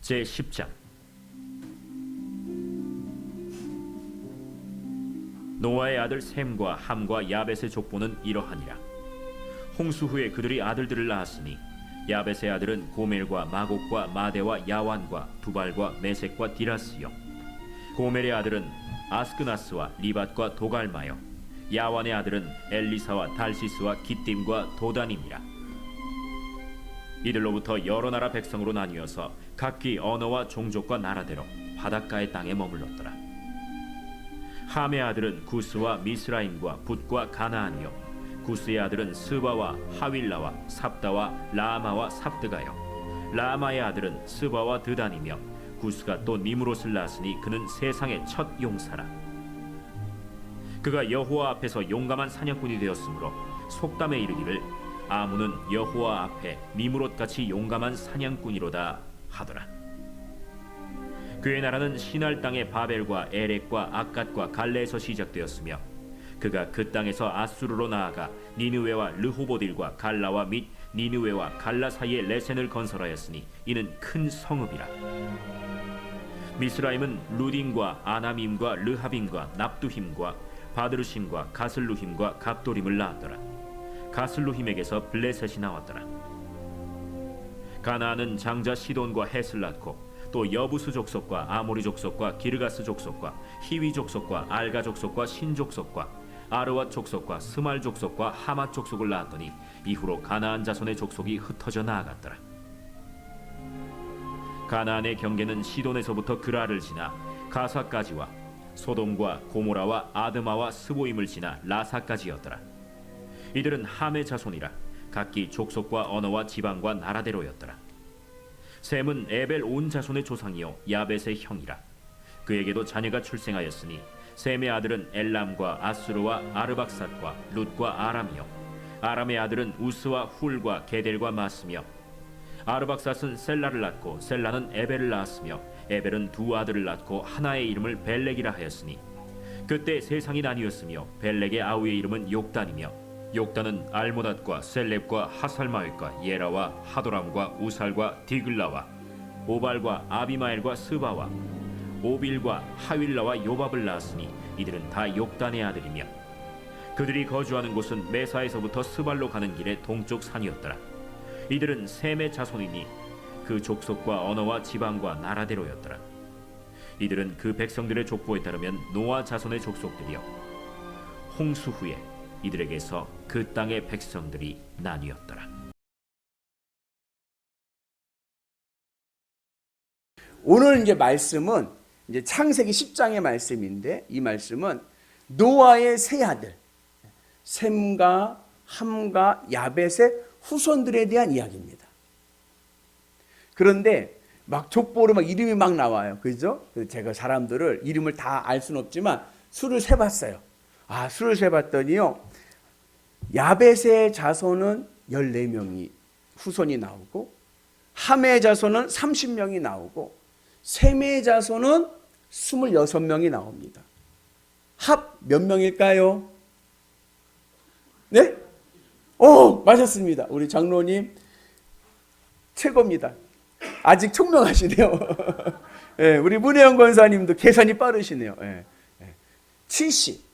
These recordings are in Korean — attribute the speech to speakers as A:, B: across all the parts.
A: 제10장. 노아의 아들 셈과 함과 야벳의 족보는 이러하니라. 홍수 후에 그들이 아들들을 낳았으니 야벳의 아들은 고멜과 마곡과 마대와 야완과 두발과 메섹과 디라스요, 고멜의 아들은 아스크나스와 리밧과 도갈마요, 야완의 아들은 엘리사와 달시스와 기띔과 도단임이라. 이들로부터 여러 나라 백성으로 나뉘어서 각기 언어와 종족과 나라대로 바닷가의 땅에 머물렀더라. 함의 아들은 구스와 미스라임과 붓과 가나안이요, 구스의 아들은 스바와 하윌라와 삽다와 라마와 삽드가요, 라마의 아들은 스바와 드단이며, 구스가 또 니므롯을 낳았으니 그는 세상의 첫 용사라. 그가 여호와 앞에서 용감한 사냥꾼이 되었으므로 속담에 이르기를 아문은 여호와 앞에 니므롯같이 용감한 사냥꾼이로다 하더라. 그의 나라는 시날 땅의 바벨과 에렉과 악갓과 갈레에서 시작되었으며, 그가 그 땅에서 아수르로 나아가 니느웨와 르호보딜과 갈라와 및 니느웨와 갈라 사이에 레센을 건설하였으니 이는 큰 성읍이라. 미스라임은 루딘과 아나밈과 르하빔과 납두힘과 바드르심과 가슬루힘과 갑도림을 낳았더라. 가슬루힘에게서 블레셋이 나왔더라. 가나안은 장자 시돈과 헷을 낳고 또 여부스 족속과 아모리 족속과 기르가스 족속과 히위 족속과 알가 족속과 신 족속과 아르왓 족속과 스말 족속과 하맛 족속을 낳았더니 이후로 가나안 자손의 족속이 흩어져 나아갔더라. 가나안의 경계는 시돈에서부터 그라를 지나 가사까지와 소돔과 고모라와 아드마와 스보임을 지나 라사까지였더라. 이들은 함의 자손이라 각기 족속과 언어와 지방과 나라대로였더라. 셈은 에벨 온 자손의 조상이요 야벳의 형이라. 그에게도 자녀가 출생하였으니 셈의 아들은 엘람과 아수르와 아르박삿과 룻과 아람이요, 아람의 아들은 우스와 훌과 게델과 마스며, 아르박삿은 셀라를 낳고 셀라는 에벨을 낳았으며, 에벨은 두 아들을 낳고 하나의 이름을 벨렉이라 하였으니 그때 세상이 나뉘었으며, 벨렉의 아우의 이름은 욕단이며, 욕단은 알모닷과 셀렙과 하살마웻과 예라와 하도람과 우살과 디글라와 오발과 아비마엘과 스바와 오빌과 하윌라와 요밥을 낳았으니 이들은 다 욕단의 아들이며, 그들이 거주하는 곳은 메사에서부터 스발로 가는 길의 동쪽 산이었더라. 이들은 셈의 자손이니 그 족속과 언어와 지방과 나라대로였더라. 이들은 그 백성들의 족보에 따르면 노아 자손의 족속들이요, 홍수 후에 이들에게서 그 땅의 백성들이 나뉘었더라.
B: 오늘 이제 말씀은 이제 창세기 10장의 말씀인데, 이 말씀은 노아의 세 아들 셈과 함과 야벳의 후손들에 대한 이야기입니다. 그런데 막 족보로 막 이름이 막 나와요. 그죠? 그래서 제가 사람들을 이름을 다 알 수는 없지만 수를 세봤어요. 수를 세봤더니요, 야벳의 자손은 14명이 후손이 나오고, 함의 자손은 30명이 나오고, 셈의 자손은 26명이 나옵니다. 합 몇 명일까요? 네? 맞았습니다. 우리 장로님 최고입니다. 아직 총명하시네요. 네, 우리 문혜영 권사님도 계산이 빠르시네요. 70.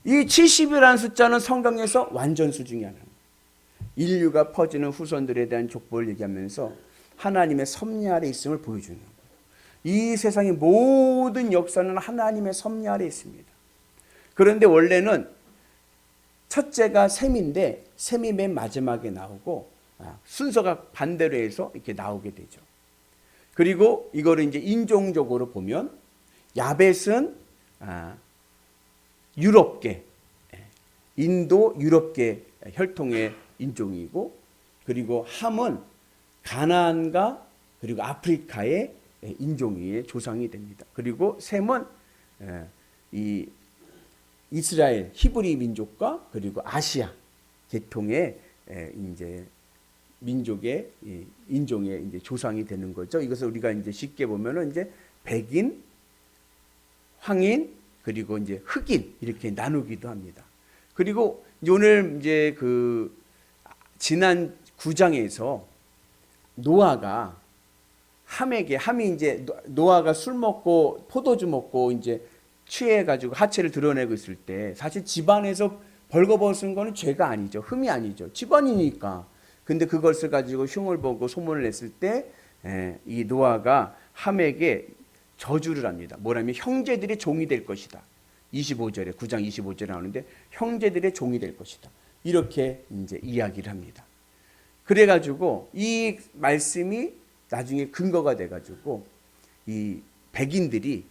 B: 이 70이라는 숫자는 성경에서 완전수 중에 하나입니다. 인류가 퍼지는 후손들에 대한 족보를 얘기하면서 하나님의 섭리 아래 있음을 보여주는 거예요. 이 세상의 모든 역사는 하나님의 섭리 아래 있습니다. 그런데 원래는 첫째가 셈인데 셈이 맨 마지막에 나오고, 순서가 반대로 해서 이렇게 나오게 되죠. 그리고 이거를 이제 인종적으로 보면 야벳은 유럽계, 인도 유럽계 혈통의 인종이고, 그리고 함은 가나안과 그리고 아프리카의 인종의 조상이 됩니다. 그리고 셈은 이 이스라엘 히브리 민족과 그리고 아시아 계통의 이제 민족의 인종의 이제 조상이 되는 거죠. 이것을 우리가 이제 쉽게 보면은 이제 백인, 황인, 그리고 이제 흑인 이렇게 나누기도 합니다. 그리고 오늘 이제 그 지난 9장에서 노아가 함에게, 함이 이제 노아가 술 먹고 포도주 먹고 이제 취해가지고 하체를 드러내고 있을 때 사실 집안에서 벌거벗은 거는 죄가 아니죠. 흠이 아니죠. 집안이니까. 근데 그것을 가지고 흉을 보고 소문을 냈을 때 이 노아가 함에게 저주를 합니다. 뭐라면 형제들의 종이 될 것이다. 25절에 9장 25절에 나오는데 형제들의 종이 될 것이다. 이렇게 이제 이야기를 합니다. 그래가지고 이 말씀이 나중에 근거가 돼가지고 이 백인들이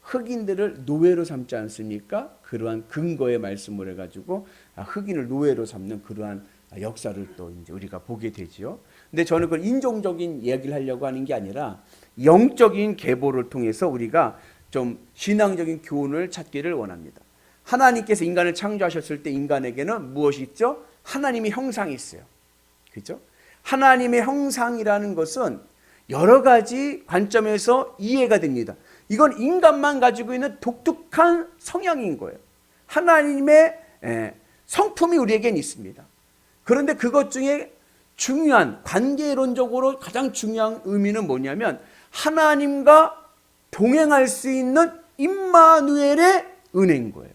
B: 흑인들을 노예로 삼지 않습니까? 그러한 근거의 말씀을 해가지고 흑인을 노예로 삼는 그러한 역사를 또 이제 우리가 보게 되지요. 근데 저는 그 인종적인 이야기를 하려고 하는 게 아니라 영적인 계보를 통해서 우리가 좀 신앙적인 교훈을 찾기를 원합니다. 하나님께서 인간을 창조하셨을 때 인간에게는 무엇이 있죠? 하나님의 형상이 있어요. 그죠? 하나님의 형상이라는 것은 여러 가지 관점에서 이해가 됩니다. 이건 인간만 가지고 있는 독특한 성향인 거예요. 하나님의 성품이 우리에겐 있습니다. 그런데 그것 중에 중요한, 관계론적으로 가장 중요한 의미는 뭐냐면 하나님과 동행할 수 있는 임마누엘의 은혜인 거예요.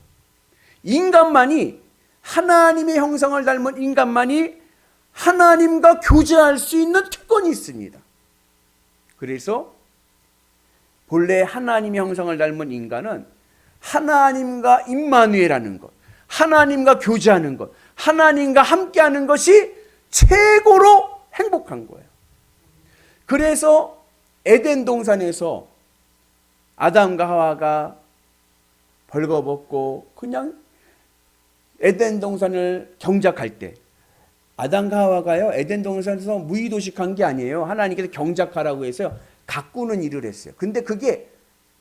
B: 인간만이, 하나님의 형상을 닮은 인간만이 하나님과 교제할 수 있는 특권이 있습니다. 그래서 본래 하나님의 형상을 닮은 인간은 하나님과 임마누엘하는 것, 하나님과 교제하는 것, 하나님과 함께하는 것이 최고로 행복한 거예요. 그래서 에덴 동산에서 아담과 하와가 벌거벗고 그냥 에덴 동산을 경작할 때 아담과 하와가요 에덴 동산에서 무의도식한 게 아니에요. 하나님께서 경작하라고 해서 가꾸는 일을 했어요. 근데 그게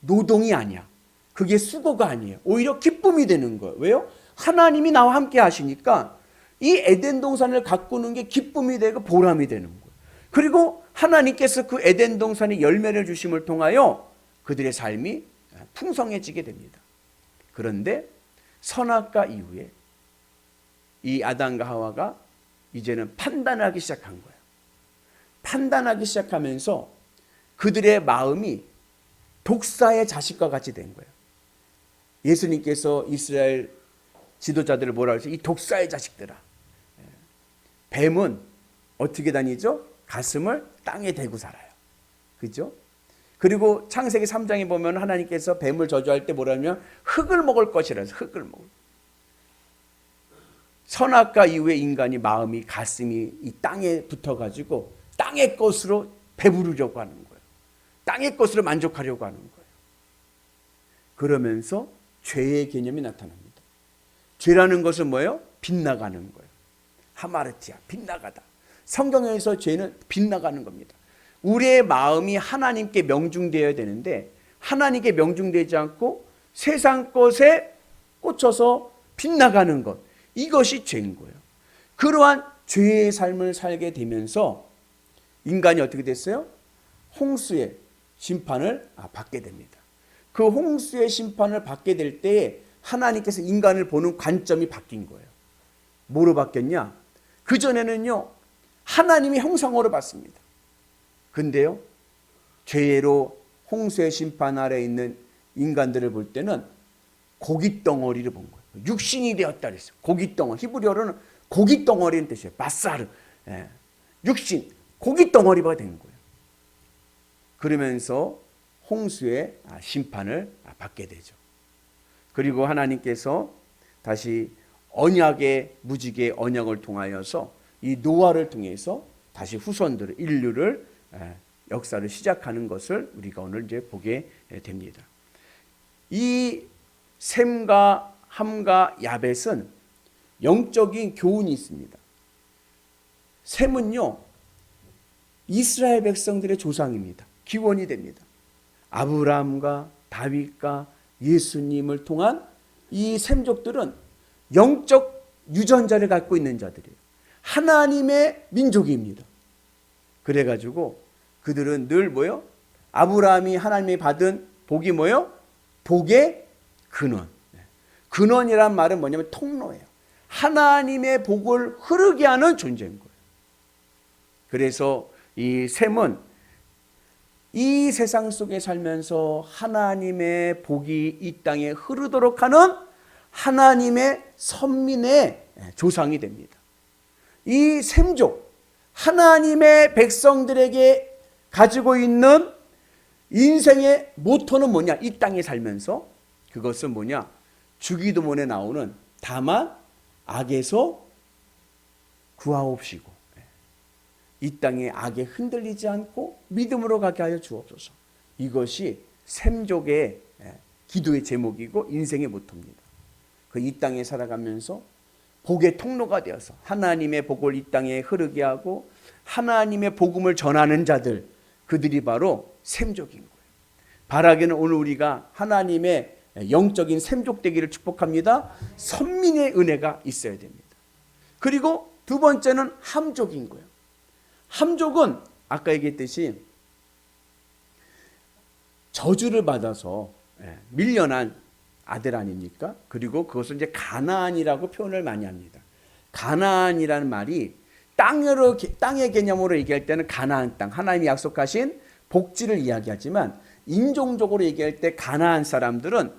B: 노동이 아니야. 그게 수고가 아니에요. 오히려 기쁨이 되는 거예요. 왜요? 하나님이 나와 함께 하시니까 이 에덴 동산을 가꾸는 게 기쁨이 되고 보람이 되는 거예요. 그리고 하나님께서 그 에덴 동산의 열매를 주심을 통하여 그들의 삶이 풍성해지게 됩니다. 그런데 선악과 이후에 이 아담과 하와가 이제는 판단하기 시작한 거예요. 판단하기 시작하면서 그들의 마음이 독사의 자식과 같이 된 거예요. 예수님께서 이스라엘 지도자들을 뭐라 그러죠? 이 독사의 자식들아. 뱀은 어떻게 다니죠? 가슴을 땅에 대고 살아요. 그죠? 그리고 창세기 3장에 보면 하나님께서 뱀을 저주할 때 뭐라면 흙을 먹을 것이라 해서 흙을 먹을. 선악과 이후에 인간이 마음이, 가슴이 이 땅에 붙어가지고 땅의 것으로 배부르려고 하는 거예요. 땅의 것으로 만족하려고 하는 거예요. 그러면서 죄의 개념이 나타납니다. 죄라는 것은 뭐예요? 빗나가는 거예요. 하마르티아, 빗나가다. 성경에서 죄는 빗나가는 겁니다. 우리의 마음이 하나님께 명중되어야 되는데 하나님께 명중되지 않고 세상 것에 꽂혀서 빗나가는 것, 이것이 죄인 거예요. 그러한 죄의 삶을 살게 되면서 인간이 어떻게 됐어요? 홍수의 심판을 받게 됩니다. 그 홍수의 심판을 받게 될 때에 하나님께서 인간을 보는 관점이 바뀐 거예요. 뭐로 바뀌었냐? 그전에는요, 하나님의 형상으로 봤습니다. 근데요, 죄로 홍수의 심판 아래 있는 인간들을 볼 때는 고깃덩어리를 본 거예요. 육신이 되었다 그랬어요. 고깃덩어리. 히브리어로는 고깃덩어리는 뜻이에요. 바사르. 육신, 고깃덩어리가 된 거예요. 그러면서 홍수의 심판을 받게 되죠. 그리고 하나님께서 다시 언약의 무지개의 언약을 통하여서 이 노아를 통해서 다시 후손들을, 인류를 역사를 시작하는 것을 우리가 오늘 이제 보게 됩니다. 이 셈과 함과 야벳은 영적인 교훈이 있습니다. 셈은요, 이스라엘 백성들의 조상입니다. 기원이 됩니다. 아브라함과 다윗과 예수님을 통한 이 셈족들은 영적 유전자를 갖고 있는 자들이에요. 하나님의 민족입니다. 그래가지고 그들은 늘 뭐요? 아브라함이 하나님이 받은 복이 뭐요? 복의 근원. 근원이란 말은 뭐냐면 통로예요. 하나님의 복을 흐르게 하는 존재인 거예요. 그래서 이 셈은 이 세상 속에 살면서 하나님의 복이 이 땅에 흐르도록 하는 하나님의 선민의 조상이 됩니다. 이 셈족, 하나님의 백성들에게 가지고 있는 인생의 모토는 뭐냐? 이 땅에 살면서 그것은 뭐냐? 주기도문에 나오는 다만 악에서 구하옵시고 이 땅의 악에 흔들리지 않고 믿음으로 가게 하여 주옵소서. 이것이 셈족의 기도의 제목이고 인생의 모토입니다. 그 이 땅에 살아가면서 복의 통로가 되어서 하나님의 복을 이 땅에 흐르게 하고 하나님의 복음을 전하는 자들, 그들이 바로 셈족인 거예요. 바라기는 오늘 우리가 하나님의 영적인 셈족 되기를 축복합니다. 선민의 은혜가 있어야 됩니다. 그리고 두 번째는 함족인 거예요. 함족은 아까 얘기했듯이 저주를 받아서 밀려난 아들 아닙니까? 그리고 그것을 이제 가나안이라고 표현을 많이 합니다. 가나안이라는 말이 땅의 개념으로 얘기할 때는 가나안 땅, 하나님이 약속하신 복지를 이야기하지만 인종적으로 얘기할 때 가나안 사람들은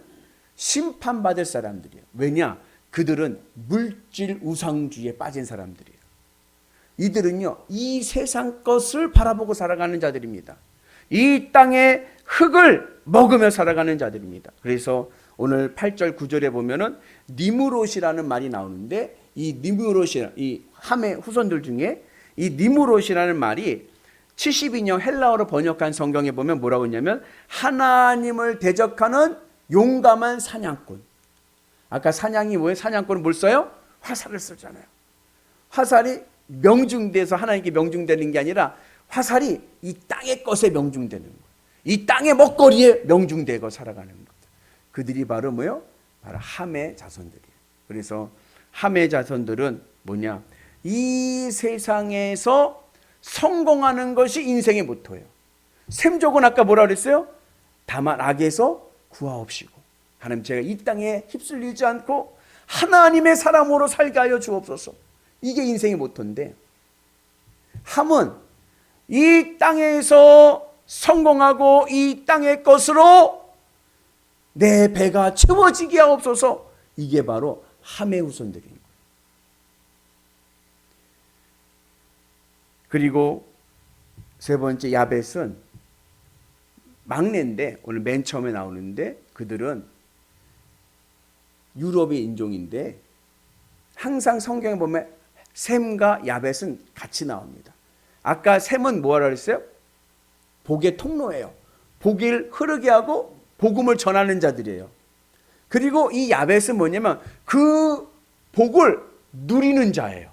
B: 심판받을 사람들이에요. 왜냐? 그들은 물질 우상주의에 빠진 사람들이에요. 이들은요, 이 세상 것을 바라보고 살아가는 자들입니다. 이 땅의 흙을 먹으며 살아가는 자들입니다. 그래서 오늘 8절 9절에 보면은 니무롯이라는 말이 나오는데 이 니무롯이 이 함의 후손들 중에 이 니무롯이라는 말이 72년 헬라어로 번역한 성경에 보면 뭐라고 했냐면 하나님을 대적하는 용감한 사냥꾼. 아까 사냥이 뭐예요? 사냥꾼은 뭘 써요? 화살을 쓰잖아요. 화살이 명중돼서 하나님께 명중되는 게 아니라 화살이 이 땅의 것에 명중되는 거예요. 이 땅의 먹거리에 명중되고 살아가는 거예요. 그들이 바로 뭐예요? 바로 함의 자손들이에요. 그래서 함의 자손들은 뭐냐? 이 세상에서 성공하는 것이 인생의 모토예요. 셈족은 아까 뭐라 그랬어요? 다만 악에서 구하옵시고 하나님 제가 이 땅에 휩쓸리지 않고 하나님의 사람으로 살게 하여 주옵소서. 이게 인생의 모토인데 함은 이 땅에서 성공하고 이 땅의 것으로 내 배가 채워지게 하옵소서. 이게 바로 함의 후손들인 거예요. 그리고 세 번째 야벳은 막내인데 오늘 맨 처음에 나오는데 그들은 유럽의 인종인데 항상 성경에 보면 셈과 야벳은 같이 나옵니다. 아까 셈은 뭐라 그랬어요? 복의 통로예요. 복을 흐르게 하고 복음을 전하는 자들이에요. 그리고 이 야벳은 뭐냐면 그 복을 누리는 자예요.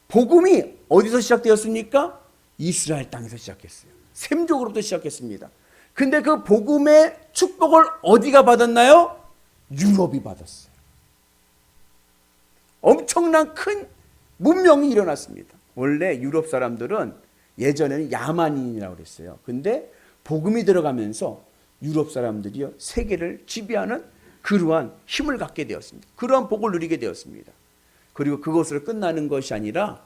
B: 복음이 어디서 시작되었습니까? 이스라엘 땅에서 시작했어요. 셈족으로부터 시작했습니다. 근데 그 복음의 축복을 어디가 받았나요? 유럽이 받았어요. 엄청난 큰 문명이 일어났습니다. 원래 유럽 사람들은 예전에는 야만인이라고 그랬어요. 근데 복음이 들어가면서 유럽 사람들이요 세계를 지배하는 그러한 힘을 갖게 되었습니다. 그러한 복을 누리게 되었습니다. 그리고 그것으로 끝나는 것이 아니라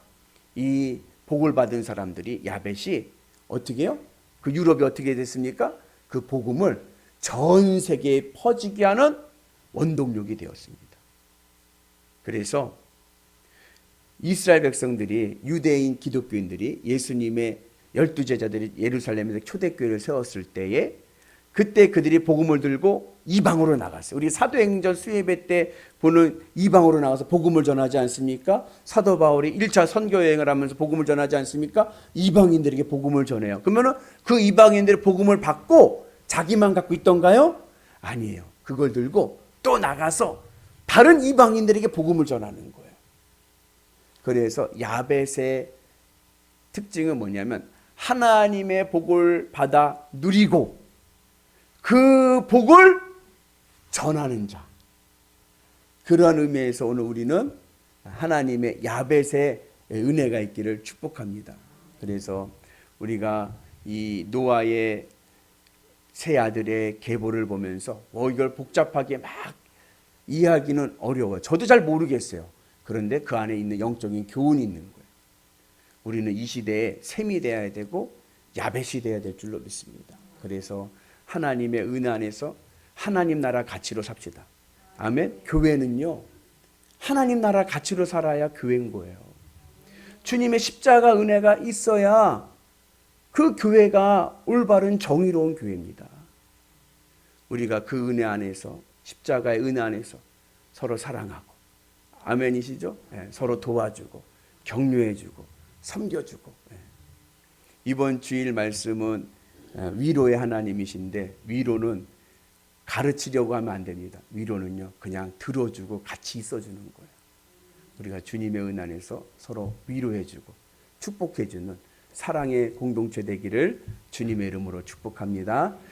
B: 이 복을 받은 사람들이 야벳이 어떻게 해요? 그 유럽이 어떻게 됐습니까? 그 복음을 전 세계에 퍼지게 하는 원동력이 되었습니다. 그래서 이스라엘 백성들이 유대인 기독교인들이 예수님의 12제자들이 예루살렘에서 초대교회를 세웠을 때에 그때 그들이 복음을 들고 이방으로 나갔어요. 우리 사도행전 수예배 때 보는 이방으로 나가서 복음을 전하지 않습니까? 사도 바울이 1차 선교여행을 하면서 복음을 전하지 않습니까? 이방인들에게 복음을 전해요. 그러면 그 이방인들의 복음을 받고 자기만 갖고 있던가요? 아니에요. 그걸 들고 또 나가서 다른 이방인들에게 복음을 전하는 거예요. 그래서 야벳의 특징은 뭐냐면 하나님의 복을 받아 누리고 그 복을 전하는 자. 그러한 의미에서 오늘 우리는 하나님의 야벳의 은혜가 있기를 축복합니다. 그래서 우리가 이 노아의 세 아들의 계보를 보면서 이걸 복잡하게 막 이해하기는 어려워요. 저도 잘 모르겠어요. 그런데 그 안에 있는 영적인 교훈이 있는 거예요. 우리는 이 시대에 셈이 되어야 되고 야벳이 되어야 될 줄로 믿습니다. 그래서 하나님의 은혜 안에서 하나님 나라 가치로 삽시다. 아멘. 교회는요, 하나님 나라 가치로 살아야 교회인 거예요. 주님의 십자가 은혜가 있어야 그 교회가 올바른 정의로운 교회입니다. 우리가 그 은혜 안에서, 십자가의 은혜 안에서 서로 사랑하고, 아멘이시죠? 예, 서로 도와주고 격려해주고 섬겨주고. 예. 이번 주일 말씀은 위로의 하나님이신데, 위로는 가르치려고 하면 안 됩니다. 위로는요, 그냥 들어주고 같이 있어주는 거예요. 우리가 주님의 은혜 안에서 서로 위로해주고 축복해주는 사랑의 공동체 되기를 주님의 이름으로 축복합니다.